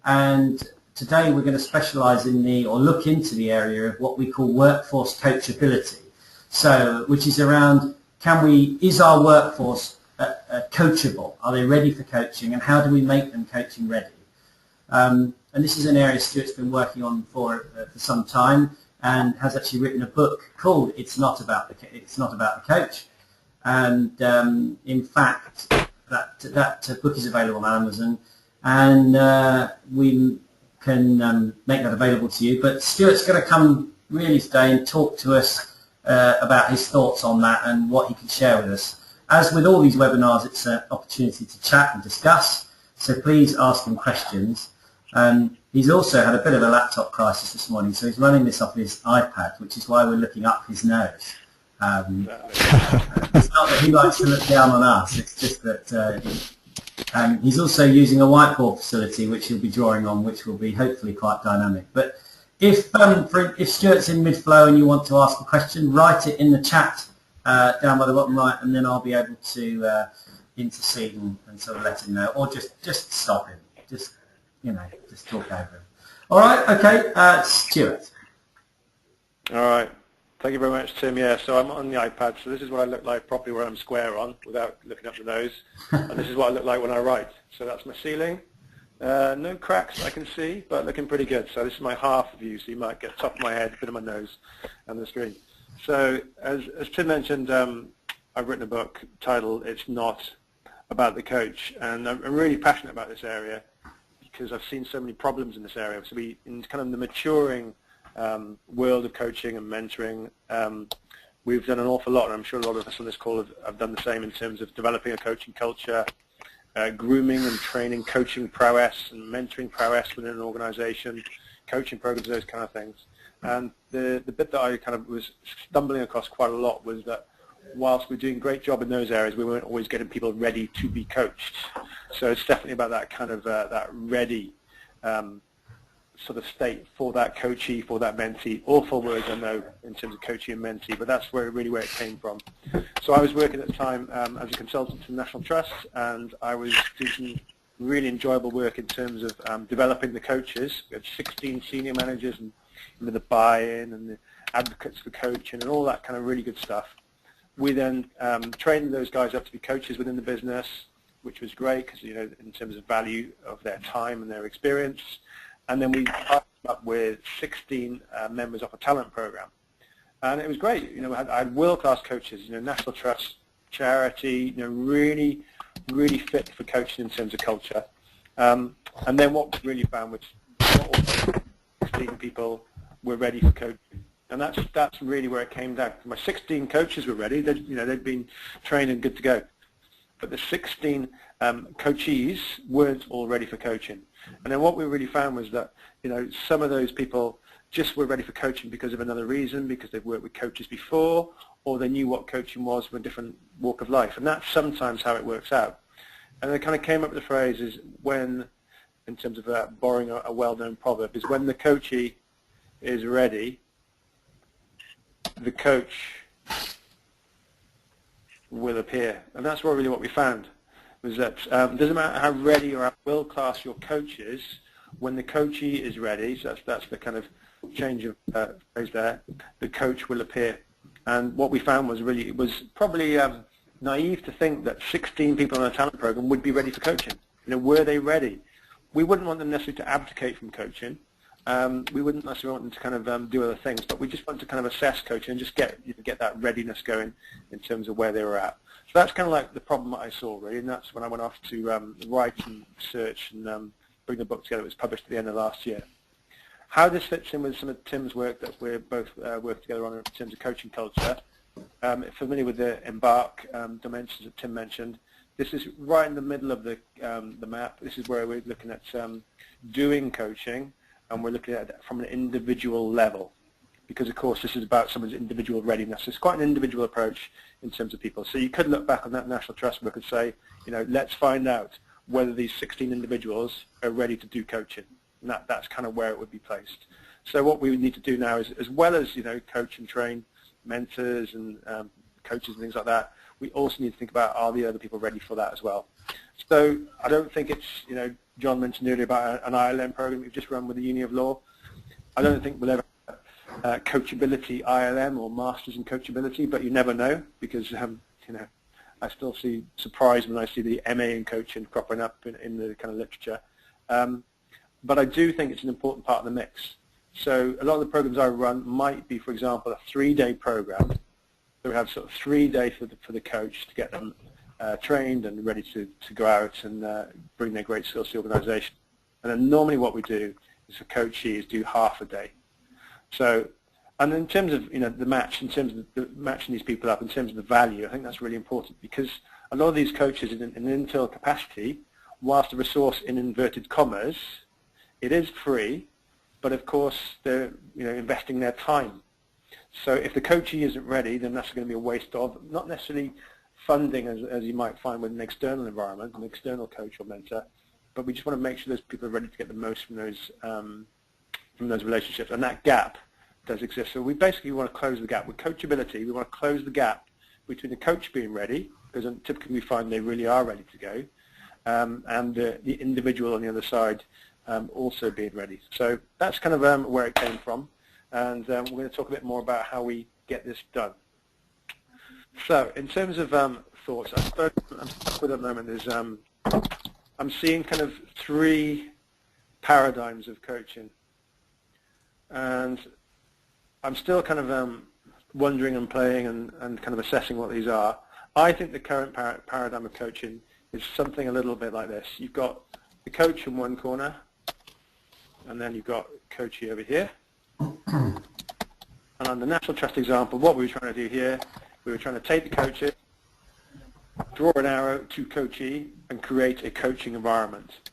and today we're going to specialise in look into the area of what we call workforce coachability. So, which is around, is our workforce coachable? Are they ready for coaching, and how do we make them coaching ready? And this is an area Stuart's been working on for some time, and has actually written a book called "It's Not About the Coach." And in fact, that book is available on Amazon, and we can make that available to you. But Stuart's going to come really today and talk to us about his thoughts on that and what he can share with us. As with all these webinars, it's an opportunity to chat and discuss, so please ask him questions. He's also had a bit of a laptop crisis this morning, so he's running this off his iPad, which is why we're looking up his nose. It's not that he likes to look down on us, it's just that he's also using a whiteboard facility which he'll be drawing on, which will be hopefully quite dynamic. But if Stuart's in mid-flow and you want to ask a question, write it in the chat down by the bottom right, and then I'll be able to intercede and sort of let him know, or just stop him. Just talk over him. All right, okay, Stuart. All right. Thank you very much, Tim. Yeah, so I'm on the iPad, so this is what I look like properly where I'm square on without looking up the nose. And this is what I look like when I write. So that's my ceiling. No cracks I can see, but looking pretty good. So this is my half view, so you might get top of my head, bit of my nose, and the screen. So as Tim mentioned, I've written a book titled "It's Not About the Coach," and I'm really passionate about this area because I've seen so many problems in this area. So in kind of the maturing world of coaching and mentoring, we've done an awful lot, and I'm sure a lot of us on this call have done the same in terms of developing a coaching culture, grooming and training coaching prowess and mentoring prowess within an organization, coaching programs, those kind of things. And the bit that I kind of was stumbling across quite a lot was that whilst we're doing a great job in those areas, we weren't always getting people ready to be coached. So it's definitely about that kind of that ready sort of state for that coachee, for that mentee. Awful words, I know, in terms of coachee and mentee, but that's really where it came from. So I was working at the time as a consultant to the National Trust, and I was doing some really enjoyable work in terms of developing the coaches. We had 16 senior managers and with the buy-in and the advocates for coaching and all that kind of really good stuff. We then trained those guys up to be coaches within the business, which was great because, you know, in terms of value of their time and their experience. And then we partnered up with 16 members of a talent program. And it was great. You know, I had world-class coaches, you know, National Trust, charity, you know, really, really fit for coaching in terms of culture. And then what we really found was not all 16 people were ready for coaching. And that's really where it came down. My 16 coaches were ready. They'd been trained and good to go. But the 16 coachees weren't all ready for coaching. And then what we really found was that, you know, some of those people just were ready for coaching because of another reason, because they've worked with coaches before, or they knew what coaching was from a different walk of life. And that's sometimes how it works out. And they kind of came up with the phrase is when, in terms of borrowing a well-known proverb, is when the coachee is ready, the coach will appear. And that's really what we found, was that it doesn't matter how ready or how world-class your coach is, when the coachee is ready, so that's the kind of change of phrase there, the coach will appear. And what we found was really, it was probably naive to think that 16 people on a talent program would be ready for coaching. You know, were they ready? We wouldn't want them necessarily to abdicate from coaching. We wouldn't necessarily want them to kind of do other things, but we just want to kind of assess coaching and just get that readiness going in terms of where they were at. So that's kind of like the problem that I saw, really, and that's when I went off to write and research and bring the book together. It was published at the end of last year. How this fits in with some of Tim's work that we're both working together on in terms of coaching culture, familiar with the Embark dimensions that Tim mentioned, this is right in the middle of the map. This is where we're looking at doing coaching, and we're looking at it from an individual level, because of course this is about someone's individual readiness. It's quite an individual approach in terms of people. So you could look back on that National Trust book and say, you know, let's find out whether these 16 individuals are ready to do coaching. And that's kind of where it would be placed. So what we would need to do now is, as well as, you know, coach and train mentors and coaches and things like that, we also need to think about, are the other people ready for that as well? So I don't think it's, you know, John mentioned earlier about an ILM program we've just run with the Uni of Law. I don't think we'll ever have Coachability ILM or Masters in Coachability, but you never know, because I still see surprise when I see the MA in coaching cropping up in the kind of literature. But I do think it's an important part of the mix. So a lot of the programs I run might be, for example, a 3-day program. So we have sort of 3 days for the coach to get them trained and ready to go out and bring their great skills to the organization. And then normally what we do is for coachees do half a day. So, and in terms of the match, in terms of the matching these people up, in terms of the value, I think that's really important, because a lot of these coaches in an internal capacity, whilst the resource in inverted commas, it is free, but of course they're investing their time. So if the coachee isn't ready, then that's going to be a waste of, not necessarily funding as you might find with an external environment, an external coach or mentor, but we just want to make sure those people are ready to get the most from those relationships, and that gap does exist. So we basically want to close the gap. With Coachability, we want to close the gap between the coach being ready, because typically we find they really are ready to go, and the individual on the other side also being ready. So that's kind of where it came from, and we're going to talk a bit more about how we get this done. So in terms of thoughts, I suppose I'm stuck with at the moment is I'm seeing kind of 3 paradigms of coaching, and I'm still kind of wondering and playing and kind of assessing what these are. I think the current paradigm of coaching is something a little bit like this. You've got the coach in one corner, and then you've got coachee over here. And on the National Trust example, what we were trying to do here, we were trying to take the coaches, draw an arrow to coachee, and create a coaching environment.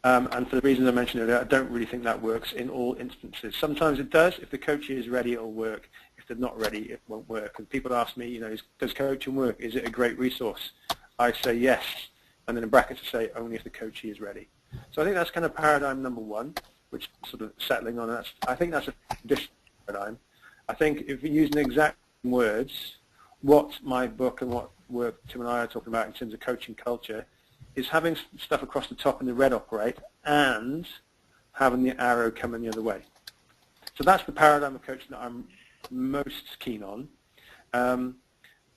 And for the reasons I mentioned earlier, I don't really think that works in all instances. Sometimes it does. If the coachee is ready, it'll work. If they're not ready, it won't work. And people ask me, does coaching work? Is it a great resource? I say yes, and then in brackets I say only if the coachee is ready. So I think that's kind of paradigm number 1, which is sort of settling on. I think that's a conditional paradigm. I think if we use the exact words, what my book and what work Tim and I are talking about in terms of coaching culture is having stuff across the top in the red operate and having the arrow coming the other way. So that's the paradigm of coaching that I'm most keen on.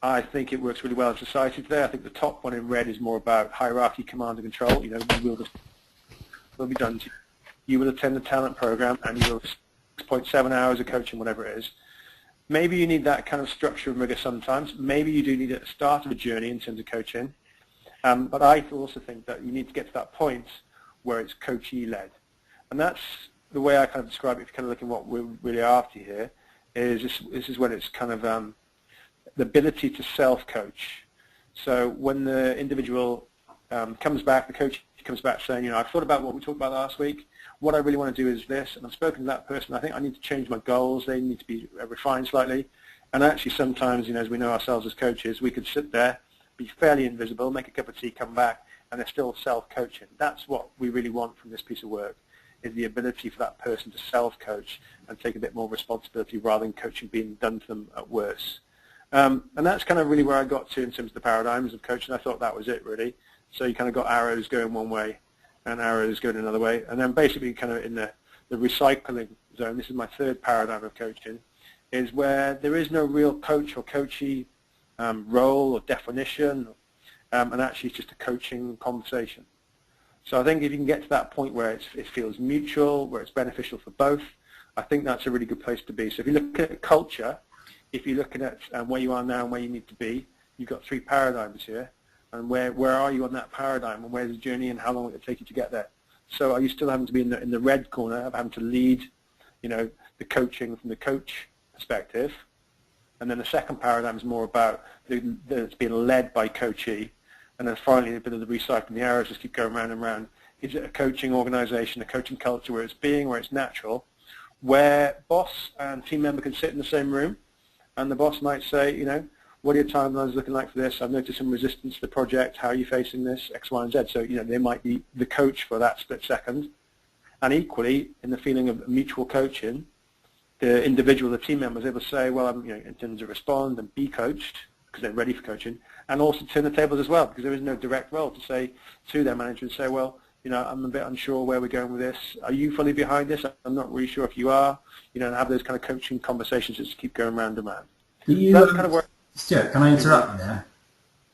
I think it works really well in society today. I think the top one in red is more about hierarchy, command and control. Will be done to you. You will attend the talent program and you will 6.7 hours of coaching, whatever it is. Maybe you need that kind of structure and rigor sometimes. Maybe you do need at the start of a journey in terms of coaching. But I also think that you need to get to that point where it's coachee-led. And that's the way I kind of describe it, if you're kind of looking at what we're really after here, is this is when it's kind of the ability to self-coach. So when the individual comes back, the coach comes back saying, I've thought about what we talked about last week. What I really want to do is this, and I've spoken to that person. I think I need to change my goals. They need to be refined slightly. And actually sometimes, as we know ourselves as coaches, we could sit there, be fairly invisible, make a cup of tea, come back, and they're still self-coaching. That's what we really want from this piece of work, is the ability for that person to self-coach and take a bit more responsibility rather than coaching being done to them at worse. And that's kind of really where I got to in terms of the paradigms of coaching. I thought that was it, really. So you kind of got arrows going one way and arrows going another way. And then basically kind of in the recycling zone, this is my 3rd paradigm of coaching, is where there is no real coach or coachee role or definition, and actually it's just a coaching conversation. So I think if you can get to that point where it feels mutual, where it's beneficial for both, I think that's a really good place to be. So if you look at culture, if you're looking at where you are now and where you need to be, you've got 3 paradigms here. And where are you on that paradigm, and where's the journey, and how long will it take you to get there? So are you still having to be in the red corner of having to lead, the coaching from the coach perspective? And then the second paradigm is more about it's being led by coachee. And then finally, a bit of the recycling, the arrows just keep going round and round. Is it a coaching organization, a coaching culture where it's natural, where boss and team member can sit in the same room, and the boss might say, what are your timelines looking like for this? I've noticed some resistance to the project. How are you facing this? X, Y, and Z. So, they might be the coach for that split second. And equally, in the feeling of mutual coaching, the individual, the team member is able to say, well, I'm intending to respond and be coached because they're ready for coaching, and also turn the tables as well, because there is no direct role to say to their manager and say, well, I'm a bit unsure where we're going with this. Are you fully behind this? I'm not really sure if you are. And have those kind of coaching conversations that just keep going round and round. That's kind of where. Stuart, can I interrupt you there?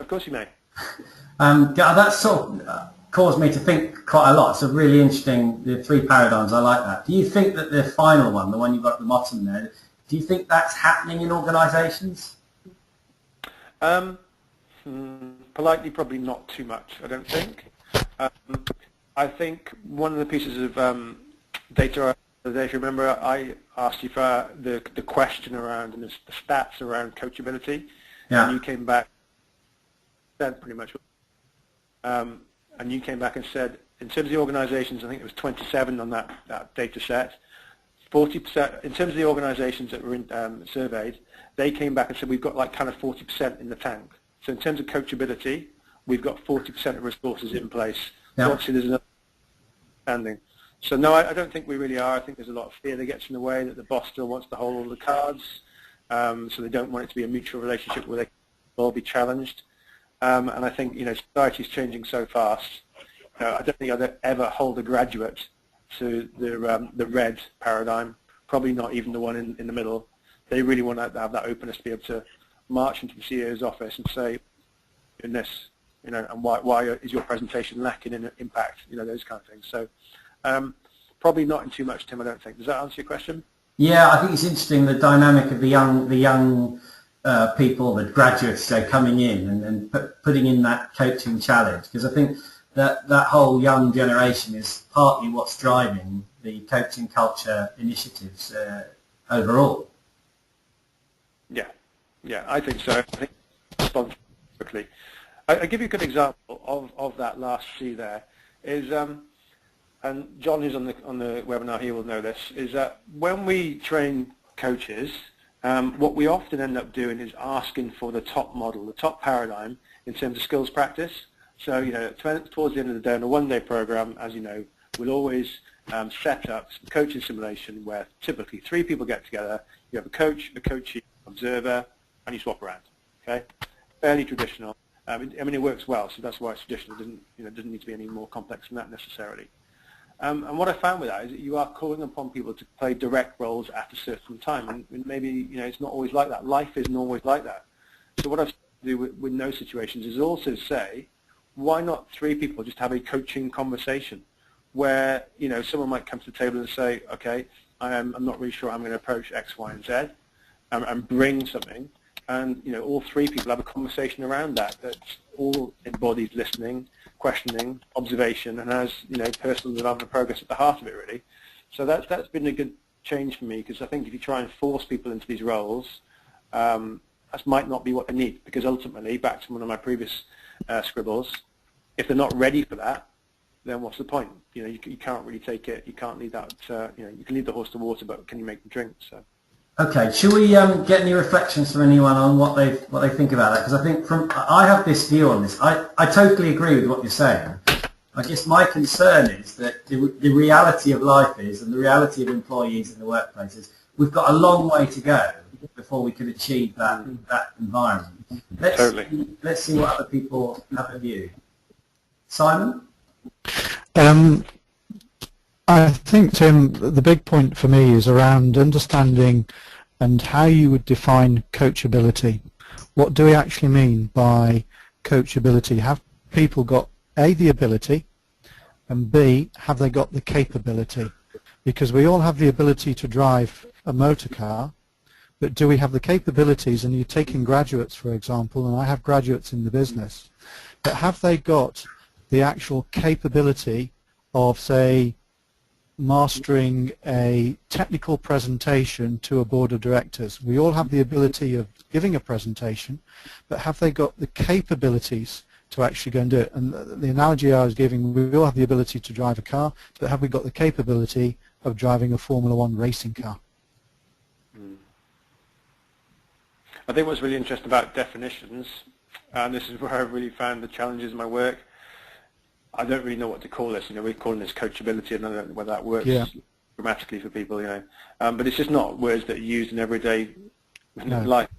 Of course you may. That sort of caused me to think quite a lot. It's a really interesting, the 3 paradigms, I like that. Do you think that the final one, the one you've got at the bottom there, do you think that's happening in organisations? Politely, probably not too much, I don't think. I think one of the pieces of data, if you remember, I asked you for the question around and the stats around coachability, yeah. And you came back, said pretty much, and you came back and said, in terms of the organisations, I think it was 27 on that data set, 40%, in terms of the organisations that were surveyed, they came back and said we've got like kind of 40% in the tank. So in terms of coachability, we've got 40% of resources in place. Yeah. So obviously there's another standing. So no, I don't think we really are. I think there's a lot of fear that gets in the way, that the boss still wants to hold all the cards, so they don't want it to be a mutual relationship where they can all be challenged. And I think society's changing so fast. I don't think I'd ever hold a graduate to the red paradigm. Probably not even the one in the middle. They really want to have that openness to be able to march into the CEO's office and say, in this, and why is your presentation lacking in impact? Those kind of things. So probably not in too much, Tim. I don't think. Does that answer your question? Yeah, I think it's interesting the dynamic of the young people, the graduates, coming in and putting in that coaching challenge, because I think that whole young generation is partly what's driving the coaching culture initiatives overall. Yeah, I think so. I think respond quickly. I'll give you a good example of that last C there. Is and John, who's on the webinar here, will know this. Is that when we train coaches, what we often end up doing is asking for the top model, the top paradigm in terms of skills practice. So towards the end of the day on a one-day program, as you know, we'll always set up some coaching simulation where typically 3 people get together. You have a coach, a coachee, observer, and you swap around. Okay, fairly traditional. I mean, it works well, so that's why it's traditional. It doesn't need to be any more complex than that necessarily. And what I found with that is that you are calling upon people to play direct roles at a certain time, and maybe it's not always like that. Life isn't always like that. So what I've tried to do with those situations is also say, why not 3 people just have a coaching conversation where someone might come to the table and say, okay, I'm not really sure I'm going to approach X, Y, and Z, and bring something. And all 3 people have a conversation around that. That's all embodies listening, questioning, observation, and has personal development progress at the heart of it, really. So that's been a good change for me, because I think if you try and force people into these roles, that might not be what they need. Because ultimately, back to one of my previous scribbles, if they're not ready for that, then what's the point? You can't really take it. You can't lead that. You can lead the horse to water, but can you make them drink? So. Okay, shall we get any reflections from anyone on what they think about that? Because I think I have this view on this. I totally agree with what you're saying. I guess my concern is that the reality of life is, and the reality of employees in the workplace is, we've got a long way to go before we can achieve that environment. Let's see what other people have a view. Simon? I think, Tim, the big point for me is around understanding and how you would define coachability. What do we actually mean by coachability? Have people got A, the ability, and B, have they got the capability? Because we all have the ability to drive a motor car, but do we have the capabilities? And you're taking graduates, for example, and I have graduates in the business, but have they got the actual capability of, say, mastering a technical presentation to a board of directors? We all have the ability of giving a presentation, but have they got the capabilities to actually go and do it? And the analogy I was giving, we all have the ability to drive a car, but have we got the capability of driving a Formula One racing car? I think what's really interesting about definitions, and this is where I really found the challenges in my work, I don't really know what to call this. We're calling this coachability, and I don't know whether that works grammatically for people. But it's just not words that are used in everyday life.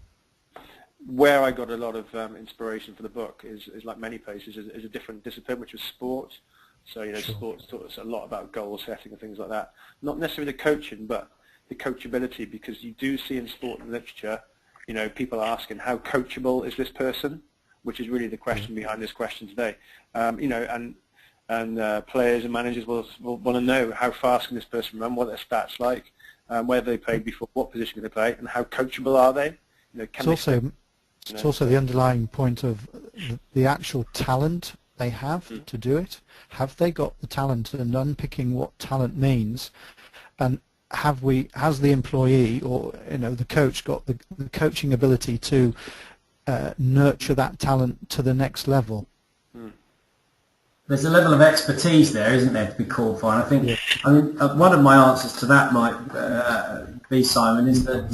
Where I got a lot of inspiration for the book is like many places, is a different discipline, which was sport. So, you know, Sure. sports taught us a lot about goal setting and things like that. Not necessarily the coaching, but the coachability, because you do see in sport and literature, you know, people are asking how coachable is this person, which is really the question behind this question today. You know, and players and managers will want to know how fast can this person run, what their stats like, where they played before, what position can they play, and how coachable are they? You know, can It's also the underlying point of the actual talent they have to do it. Have they got the talent, and unpicking what talent means, and has the employee, or you know, the coach, got the coaching ability to nurture that talent to the next level? There's a level of expertise there, isn't there, to be called for? And I think, I mean, one of my answers to that might be, Simon, is that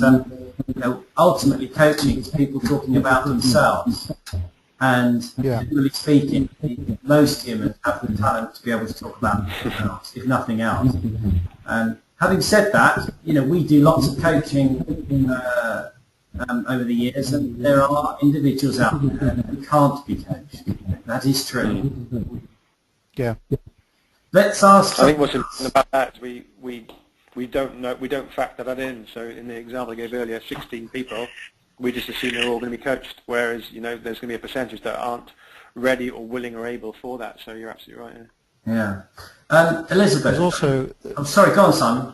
you know, ultimately coaching is people talking about themselves. And generally speaking, most humans have the talent to be able to talk about themselves, if nothing else. And having said that, you know, we do lots of coaching over the years, and there are individuals out there who can't be coached. That is true. Yeah. Let's ask. I think what's important about that is we don't know, we don't factor that in. So in the example I gave earlier, 16 people, we just assume they're all going to be coached. Whereas, you know, there's going to be a percentage that aren't ready or willing or able for that. So you're absolutely right. Yeah. Elizabeth. There's also. I'm sorry. Go on, Simon.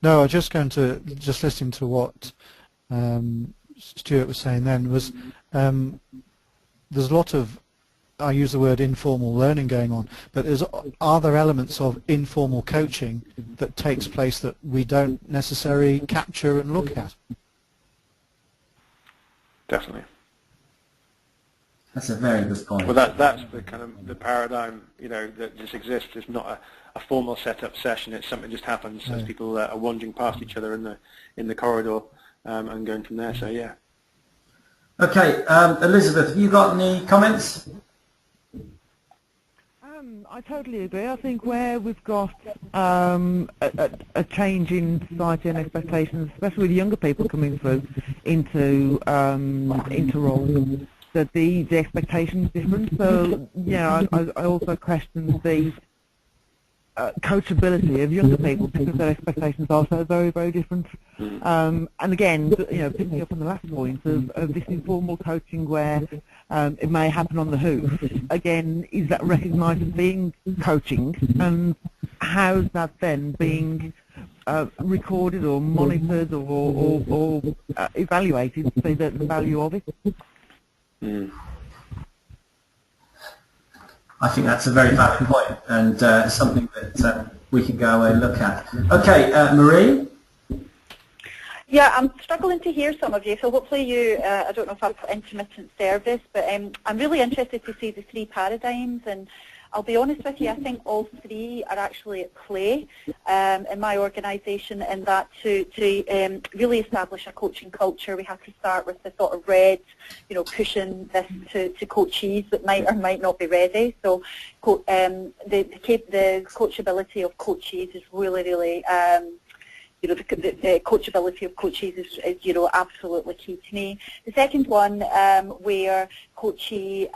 No, I was just going to listening to what Stuart was saying. Then was there's a lot of, I use the word informal learning going on, but are there elements of informal coaching that takes place that we don't necessarily capture and look at? Definitely. That's a very good point. Well, that's the kind of the paradigm, you know, that just exists. It's not a formal set-up session. It's something just happens as people are wandering past each other in the corridor and going from there. So yeah. Okay, Elizabeth, have you got any comments? I totally agree. I think where we've got a change in society and expectations, especially with younger people coming through into roles, that the expectations different. So yeah, I also question the coachability of younger people because their expectations are so very, very different. And again, you know, picking up on the last point of this informal coaching where it may happen on the hoof. Again, is that recognised as being coaching, and how's that then being recorded or monitored or evaluated to see the value of it? I think that's a very valid point, and something that we can go away and look at. Okay, Marie? Yeah, I'm struggling to hear some of you, so hopefully you, I don't know if I've got intermittent service, but I'm really interested to see the three paradigms, and I'll be honest with you, I think all three are actually at play in my organisation, in that to really establish a coaching culture, we have to start with the sort of red, you know, pushing this to coachees that might or might not be ready. So the coachability of coachees is really, really, you know, the coachability of coaches is, you know, absolutely key to me. The second one, where coachee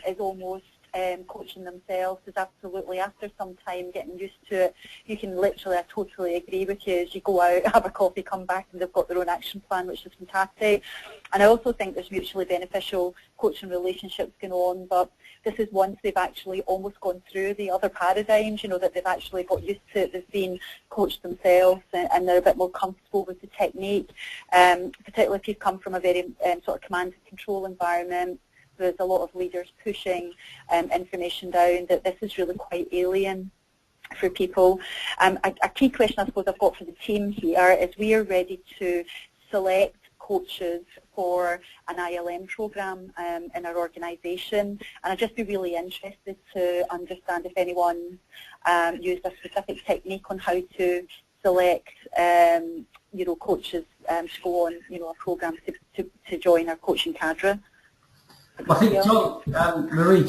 is almost coaching themselves, is absolutely, after some time getting used to it, you can literally, I totally agree with you, as you go out, have a coffee, come back, and they've got their own action plan, which is fantastic. And I also think there's mutually beneficial coaching relationships going on, but this is once they've actually almost gone through the other paradigms, you know, that they've actually got used to it, they've been coached themselves, and they're a bit more comfortable with the technique, particularly if you've come from a very sort of command and control environment. There's a lot of leaders pushing information down, that this is really quite alien for people. A key question I suppose I've got for the team here is, we are ready to select coaches for an ILM program in our organisation, and I'd just be really interested to understand if anyone used a specific technique on how to select you know, coaches to go on, you know, a program to join our coaching cadre. I think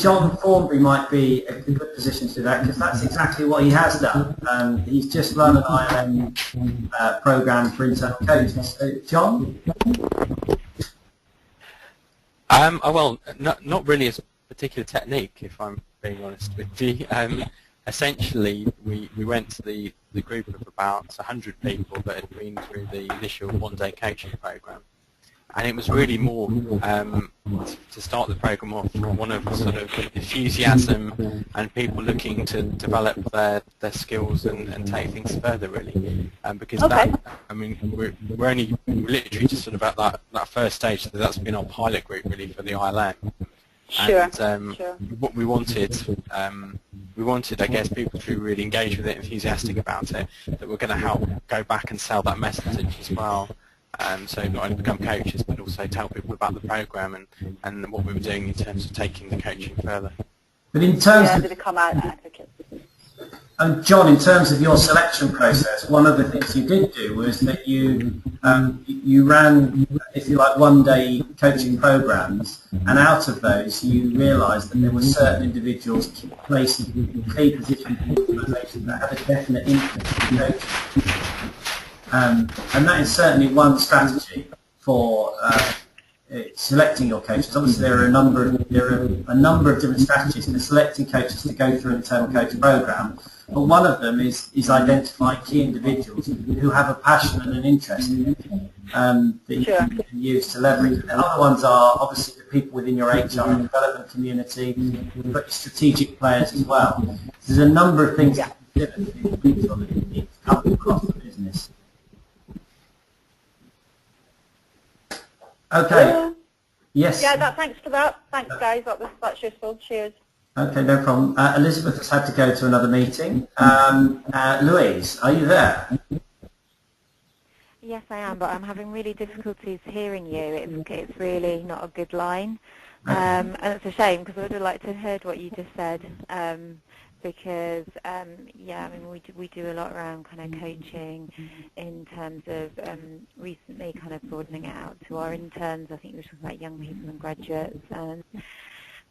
John Thornbury might be a good position to do that, because that's exactly what he has done. He's just run an ILM program for internal coaches. So, John? Well, not really as a particular technique, if I'm being honest with you. Essentially, we went to the group of about 100 people that had been through the initial one-day coaching program, and it was really more to start the program off one of sort of enthusiasm and people looking to develop their skills and take things further, really. Because that, I mean, we're only literally just sort of at that first stage, so that's been our pilot group really for the ILM. Sure. And what we wanted, I guess, people to be really engaged with it, enthusiastic about it, that we're going to help go back and sell that message as well. So not only become coaches, but also tell people about the program and what we were doing in terms of taking the coaching further. But in terms of, to become advocates. John, in terms of your selection process, one of the things you did do was that you ran, if you like, one-day coaching programs, and out of those you realised that there were certain individuals placed in key positions in the organisation that had a definite interest in coaching. And that is certainly one strategy for selecting your coaches. Obviously, there are a number of different strategies for selecting coaches to go through an internal coach program. But one of them is identifying key individuals who have a passion and an interest that you can use to leverage. And the other ones are obviously the people within your HR and development community, but strategic players as well. There's a number of things to consider that need to come across the business. Okay. Yes. Yeah, thanks for that. Thanks, guys. That's useful. Cheers. Okay, no problem. Elizabeth has had to go to another meeting. Louise, are you there? Yes, I am, but I'm having really difficulties hearing you. It's really not a good line. And it's a shame because I would have liked to have heard what you just said. Because yeah, I mean we do a lot around kind of coaching in terms of recently kind of broadening it out to our interns. I think we're talking about young people and graduates,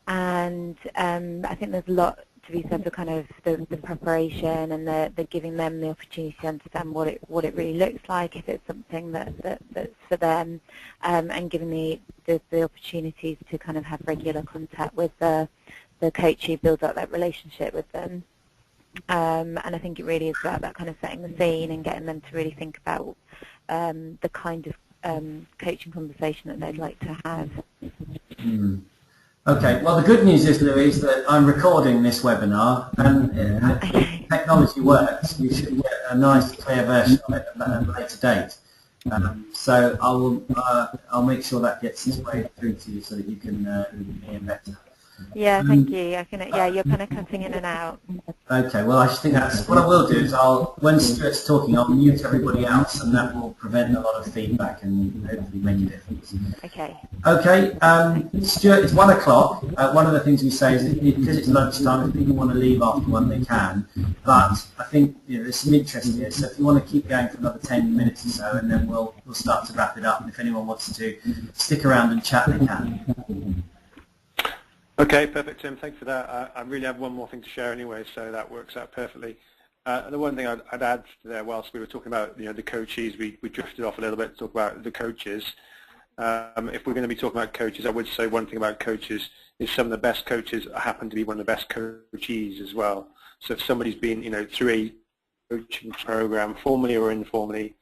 and I think there's a lot to be said for kind of the preparation and the giving them the opportunity to understand what it really looks like if it's something that's for them, and giving the opportunities to kind of have regular contact with the coach who builds up that relationship with them. And I think it really is about that kind of setting the scene and getting them to really think about the kind of coaching conversation that they'd like to have. Okay, well the good news is, Louise, that I'm recording this webinar and technology works. You should get a nice clear version of it at a later date. So I'll make sure that gets its way through to you so that you can hear better. Yeah, thank you. I can. Yeah, you're kind of cutting in and out. Okay, well I think that's what I will do is when Stuart's talking, I'll mute everybody else, and that will prevent a lot of feedback and hopefully make a difference. Okay. Okay, Stuart, it's 1 o'clock. One of the things we say is that because it's lunchtime, if people want to leave after 1, they can. But I think there's some interest here, so if you want to keep going for another 10 minutes or so, and then we'll start to wrap it up. And if anyone wants to stick around and chat, they can. Okay, perfect, Tim. Thanks for that. I really have one more thing to share anyway, so that works out perfectly. The one thing I'd add there, whilst we were talking about the coaches, we drifted off a little bit to talk about the coaches. If we're going to be talking about coaches, I would say one thing about coaches is some of the best coaches happen to be one of the best coachees as well. So if somebody's been through a coaching program, formally or informally,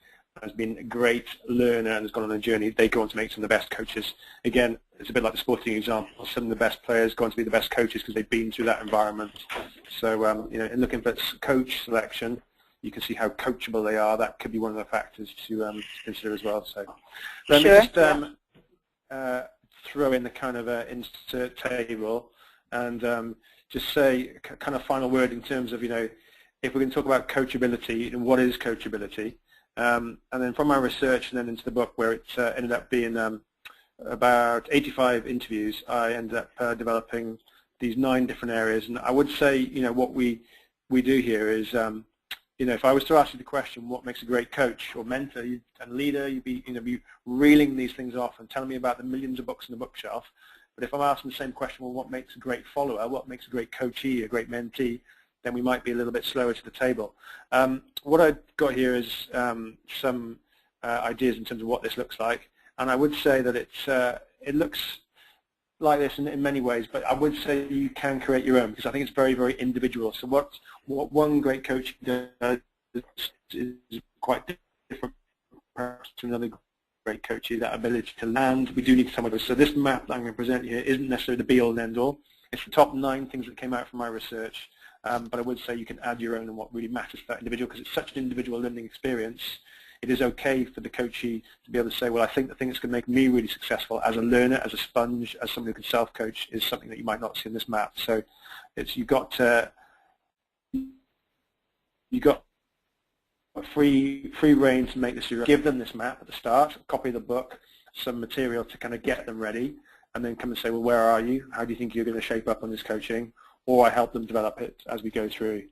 has been a great learner and has gone on a journey, they go on to make some of the best coaches. Again, it's a bit like the sporting example. Some of the best players go on to be the best coaches because they've been through that environment. So, in looking for coach selection, you can see how coachable they are. That could be one of the factors to consider as well. So, let me just throw in the kind of insert table and just say kind of final word in terms of, if we're going to talk about coachability, what is coachability? And then from my research and then into the book where it ended up being about 85 interviews, I ended up developing these 9 different areas. And I would say, what we do here is, if I was to ask you the question, what makes a great coach or mentor and leader, you'd be reeling these things off and telling me about the millions of books in the bookshelf. But if I'm asking the same question, well, what makes a great follower, what makes a great coachee, a great mentee, then we might be a little bit slower to the table. What I've got here is some ideas in terms of what this looks like, and I would say that it looks like this in many ways, but I would say you can create your own because I think it's very, very individual. So what one great coach does is quite different perhaps to another great coach, is that ability to land. We do need some of this. So this map that I'm going to present here isn't necessarily the be-all and end-all. It's the top 9 things that came out from my research, but I would say you can add your own and what really matters for that individual, because it's such an individual learning experience. It is okay for the coachee to be able to say, well, I think the thing that's going to make me really successful as a learner, as a sponge, as somebody who can self-coach is something that you might not see in this map. So it's you've got free reign to make this your own. Give them this map at the start, a copy of the book, some material to kind of get them ready, and then come and say, well, where are you? How do you think you're going to shape up on this coaching? Or I help them develop it as we go through.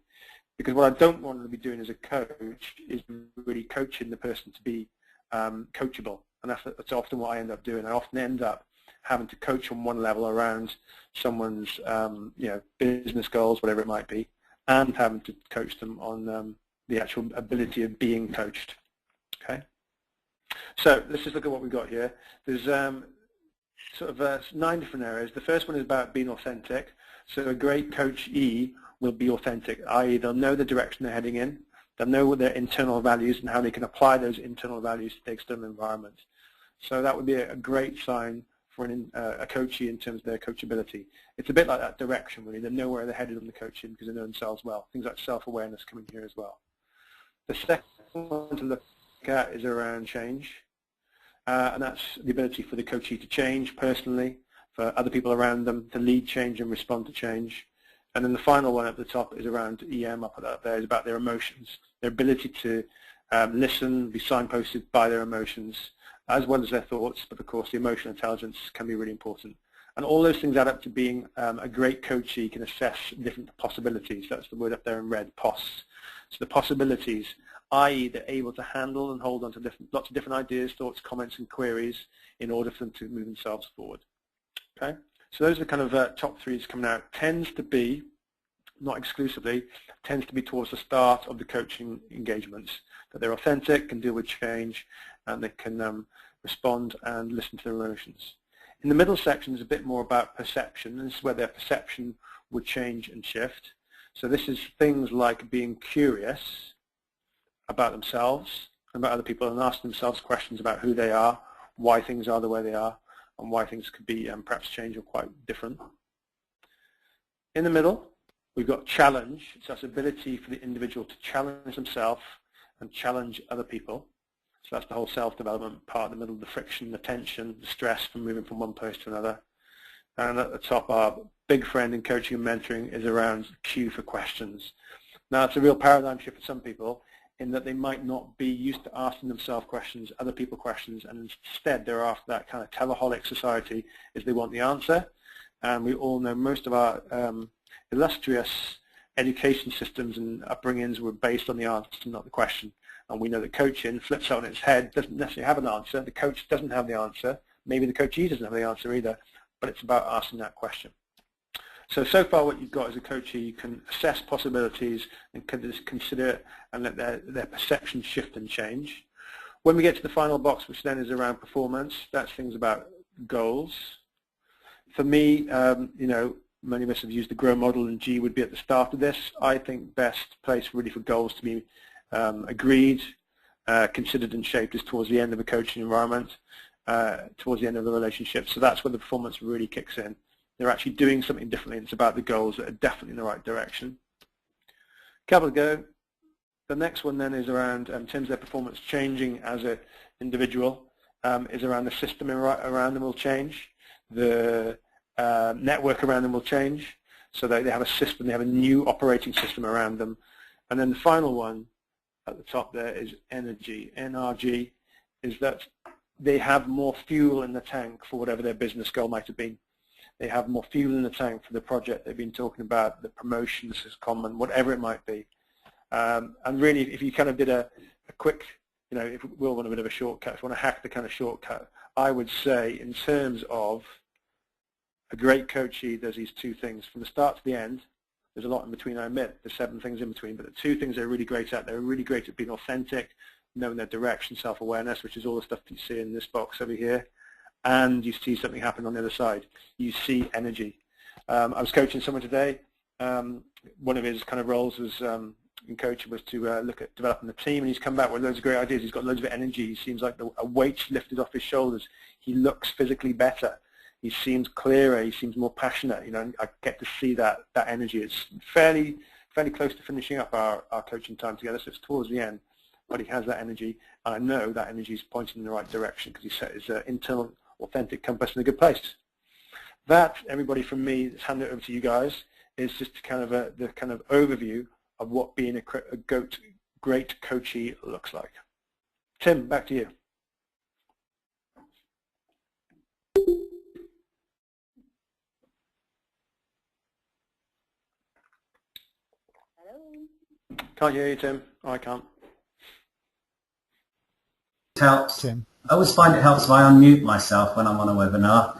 Because what I don't want to be doing as a coach is really coaching the person to be coachable. And that's often what I end up doing. I often end up having to coach on one level around someone's business goals, whatever it might be, and having to coach them on the actual ability of being coached. Okay. So let's just look at what we've got here. There's sort of 9 different areas. The first one is about being authentic. So a great coachee will be authentic, i.e. they'll know the direction they're heading in, they'll know what their internal values and how they can apply those internal values to the external environment. So that would be a great sign for a coachee in terms of their coachability. It's a bit like that direction, really. They know where they're headed on the coaching because they know themselves well. Things like self-awareness come in here as well. The second one to look at is around change, and that's the ability for the coachee to change personally, for other people around them to lead change and respond to change. And then the final one at the top is around EM, up there, is about their emotions, their ability to listen, be signposted by their emotions, as well as their thoughts, but of course the emotional intelligence can be really important. And all those things add up to being a great coachee can assess different possibilities. That's the word up there in red, POS. So the possibilities, i.e. they're able to handle and hold on to lots of different ideas, thoughts, comments, and queries in order for them to move themselves forward. Okay? So those are kind of top 3s coming out. Tends to be, not exclusively, tends to be towards the start of the coaching engagements, that they're authentic, can deal with change, and they can respond and listen to their emotions. In the middle section is a bit more about perception, and this is where their perception would change and shift. So this is things like being curious about themselves, about other people, and asking themselves questions about who they are, why things are the way they are, and why things could be perhaps change or quite different. In the middle, we've got challenge. So that's ability for the individual to challenge themselves and challenge other people. So that's the whole self-development part, in the middle, the friction, the tension, the stress from moving from one place to another. And at the top, our big friend in coaching and mentoring is around cue for questions. Now, it's a real paradigm shift for some people, in that they might not be used to asking themselves questions, other people questions, and instead they're after that kind of teleholic society, is they want the answer. And we all know most of our illustrious education systems and upbringings were based on the answer, not the question. And we know that coaching flips on its head, doesn't necessarily have an answer. The coach doesn't have the answer. Maybe the coachee doesn't have the answer either, but it's about asking that question. So far what you've got as a coachee, you can assess possibilities and consider it and let their perception shift and change. When we get to the final box, which then is around performance, that's things about goals. For me, many of us have used the GROW model, and G would be at the start of this. I think best place really for goals to be agreed, considered and shaped is towards the end of a coaching environment, towards the end of the relationship. So that's where the performance really kicks in. They're actually doing something differently, and it's about the goals that are definitely in the right direction. Couple to go. The next one then is around, in terms of their performance changing as an individual, is around the system around them will change. The network around them will change, so that they have a system, they have a new operating system around them. And then the final one at the top there is energy. NRG is that they have more fuel in the tank for whatever their business goal might have been. They have more fuel in the tank for the project they've been talking about, the promotions is common, whatever it might be. And really, if you kind of did a quick, if we all want a bit of a shortcut, if you want to hack the kind of shortcut, I would say in terms of a great coachee does these 2 things. From the start to the end, there's a lot in between, I admit, there's 7 things in between, but the 2 things they're really great at, they're really great at being authentic, knowing their direction, self-awareness, which is all the stuff that you see in this box over here, and you see something happen on the other side. You see energy. I was coaching someone today. One of his kind of roles was in coaching was to look at developing the team, and he's come back with loads of great ideas. He's got loads of energy. He seems like a weight's lifted off his shoulders. He looks physically better. He seems clearer. He seems more passionate. You know, and I get to see that energy. It's fairly close to finishing up our coaching time together, so it's towards the end. But he has that energy, and I know that energy is pointing in the right direction because he set his internal, authentic compass in a good place. That, everybody, from me, let's hand it over to you guys, is just kind of the kind of overview of what being a great coachee looks like. Tim, back to you. Hello. Can't hear you, Tim. Oh, I can't. Helps. Tim. I always find it helps if I unmute myself when I'm on a webinar.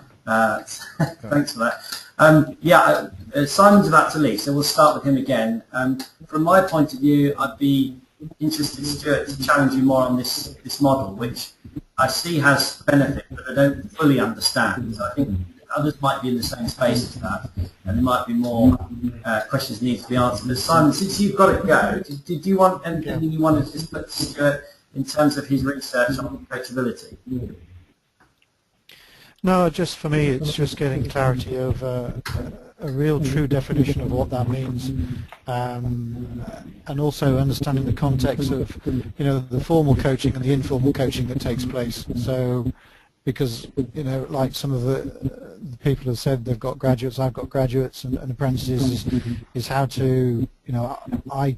Thanks for that. Yeah, Simon's about to leave, so we'll start with him again. From my point of view, I'd be interested, Stuart, to challenge you more on this model, which I see has benefit, but I don't fully understand. So I think others might be in the same space as that, and there might be more questions need to be answered. But Simon, since you've got to go, did you want anything you wanted to just put to Stuart in terms of his research on coachability? No, just for me, it's just getting clarity over a real true definition of what that means, and also understanding the context of, you know, the formal coaching and the informal coaching that takes place. So, because, you know, like some of the people have said, they've got graduates, I've got graduates, and apprentices is how to, you know, I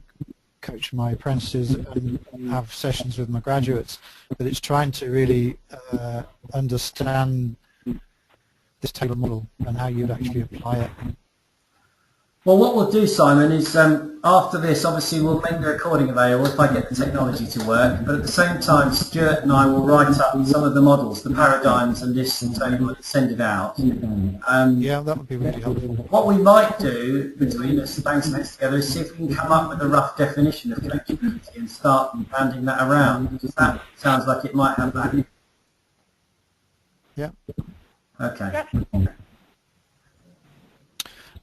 coach my apprentices and have sessions with my graduates, but it's trying to really understand this table model and how you'd actually apply it. Well, what we'll do, Simon, is after this, obviously, we'll make the recording available if I get the technology to work, but at the same time, Stuart and I will write up some of the models, the paradigms, and this, and so we'll send it out. Yeah, that would be really helpful. What we might do between us, bang next together, is see if we can come up with a rough definition of coachability and start banding that around, because that sounds like it might have value. Yeah. Okay.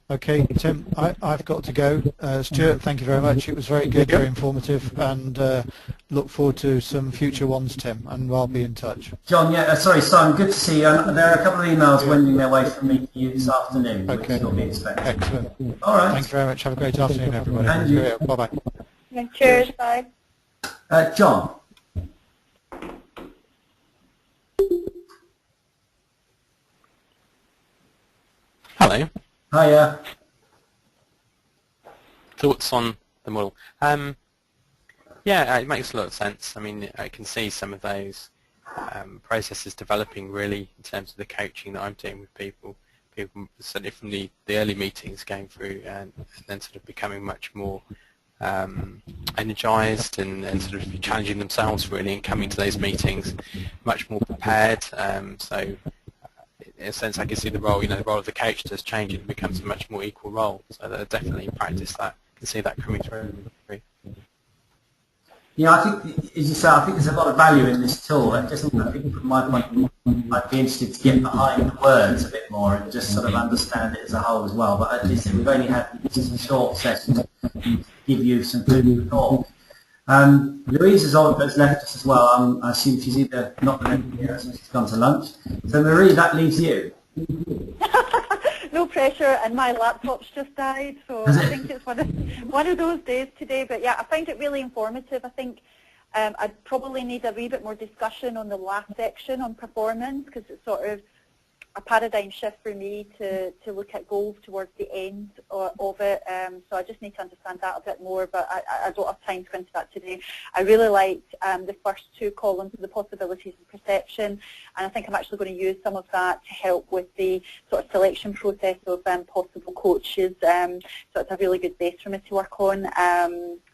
Okay, Tim, I've got to go. Stuart, thank you very much. It was very good, very informative, and look forward to some future ones, Tim, and I'll be in touch. John, yeah, sorry, Simon, good to see you. There are a couple of emails wending their way from me to you this afternoon, Okay. which you'll be expecting. Excellent. All right. Thanks very much. Have a great afternoon, everybody. And you. Bye-bye. Yeah, cheers, bye. John. Hello. Hiya. Thoughts on the model? Yeah, it makes a lot of sense. I mean, I can see some of those processes developing really in terms of the coaching that I'm doing with people. People certainly from the early meetings going through and then sort of becoming much more energized and sort of challenging themselves really and coming to those meetings much more prepared. So in a sense, I can see the role, you know, the role of the coach does change and becomes a much more equal role. So that definitely practice that. I can see that coming through. Yeah, I think, as you say, I think there's a lot of value in this tool. I think from my point of view, I'd be interested to get behind the words a bit more and just sort of understand it as a whole as well. But as you said, we've only had just a short session to give you some food for thought. Louise has left us as well. I assume she's either not going to be here, so she's gone to lunch. So Marie, that leaves you. No pressure, and my laptop's just died, so I think it's one of those days today. But yeah, I find it really informative. I think I'd probably need a wee bit more discussion on the last section on performance, because it's sort of a paradigm shift for me to look at goals towards the end of it. So I just need to understand that a bit more, but I don't have time to go into that today. I really liked the first two columns, the possibilities and perception, and I think I'm actually going to use some of that to help with the sort of selection process of possible coaches. So it's a really good base for me to work on.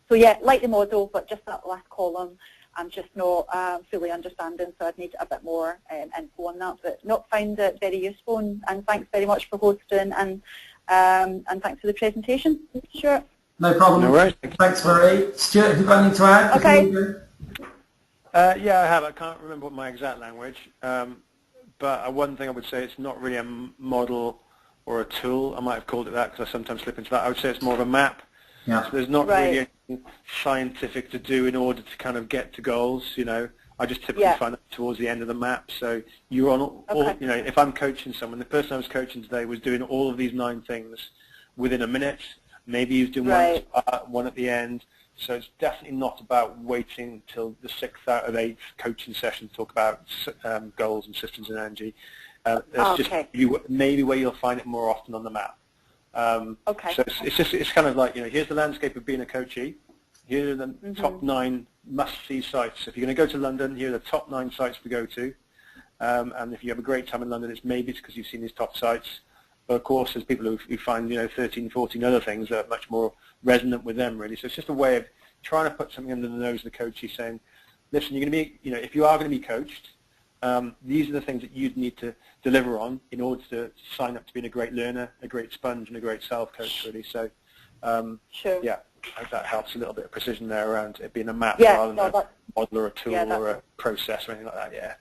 So yeah, like the model, but just that last column, I'm just not fully understanding, so I'd need a bit more info on that, but not find it very useful, and thanks very much for hosting, and thanks for the presentation. Sure. No problem. No worries. Thanks, Marie. Stuart, have you got anything to add? Okay. Yeah, I have. I can't remember what my exact language, but but one thing I would say, it's not really a model or a tool. I might have called it that because I sometimes slip into that. I would say it's more of a map. Yeah. So there's not really anything scientific to do in order to kind of get to goals, you know. I just typically find it towards the end of the map. So you're on all, you know, if I'm coaching someone, the person I was coaching today was doing all of these 9 things within a minute. Maybe he was doing one at the end. So it's definitely not about waiting till the 6th out of 8 coaching session to talk about goals and systems and energy. That's just maybe where you'll find it more often on the map. So it's kind of like, you know, here's the landscape of being a coachee. Here are the top 9 must-see sites. If you're going to go to London, here are the top 9 sites to go to. And if you have a great time in London, it's maybe it's because you've seen these top sites. But of course, there's people who find, you know, 13, 14 other things that are much more resonant with them, really. So it's just a way of trying to put something under the nose of the coachee, saying, listen, you're going to be, you know, if you are going to be coached, these are the things that you'd need to deliver on in order to sign up to being a great learner, a great sponge, and a great self-coach, really. So, yeah, I hope that helps a little bit of precision there around it being a map rather than a model or a tool or a process or anything like that,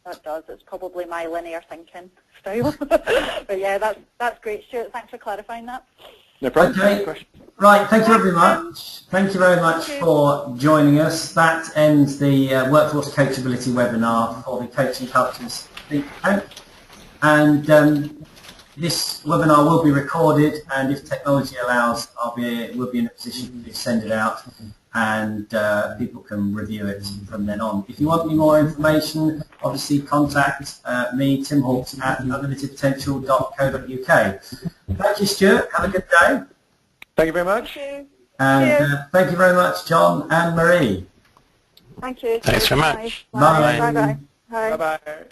That does. It's probably my linear thinking style. But yeah, that's great, Stuart. Thanks for clarifying that. No problem. Okay. Right, thank you very much. Thank you very much for joining us. That ends the Workforce Coachability webinar for the Coaching Cultures Think Tank. And this webinar will be recorded, and if technology allows, we'll be in a position to send it out, and people can review it from then on. If you want any more information, obviously contact me, Tim Hawkes, at unlimitedpotential.co.uk. Thank you, Stuart. Have a good day. Thank you very much. Thank you. And thank you very much, John and Marie. Thank you. Thanks very much. Bye. Bye-bye. Bye-bye.